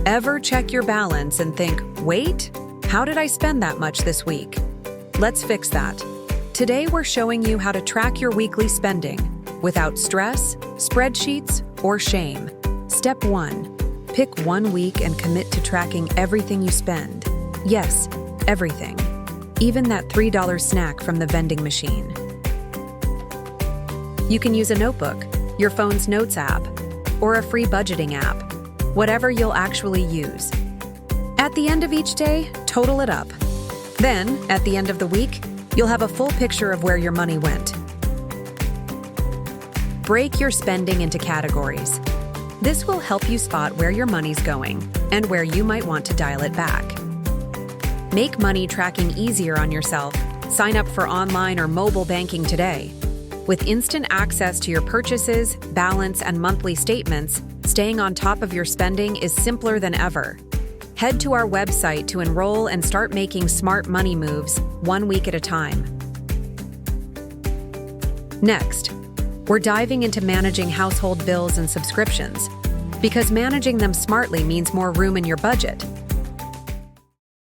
Ever check your balance and think, wait, how did I spend that much this week? Let's fix that. Today we're showing you how to track your weekly spending without stress, spreadsheets, or shame. Step 1. Pick 1 week and commit to tracking everything you spend. Yes, everything. Even that $3 snack from the vending machine. You can use a notebook, your phone's notes app, or a free budgeting app, whatever you'll actually use. At the end of each day, total it up. Then, at the end of the week, you'll have a full picture of where your money went. Break your spending into categories. This will help you spot where your money's going and where you might want to dial it back. Make money tracking easier on yourself. Sign up for online or mobile banking today. With instant access to your purchases, balance, and monthly statements, staying on top of your spending is simpler than ever. Head to our website to enroll and start making smart money moves 1 week at a time. Next, we're diving into managing household bills and subscriptions, because managing them smartly means more room in your budget.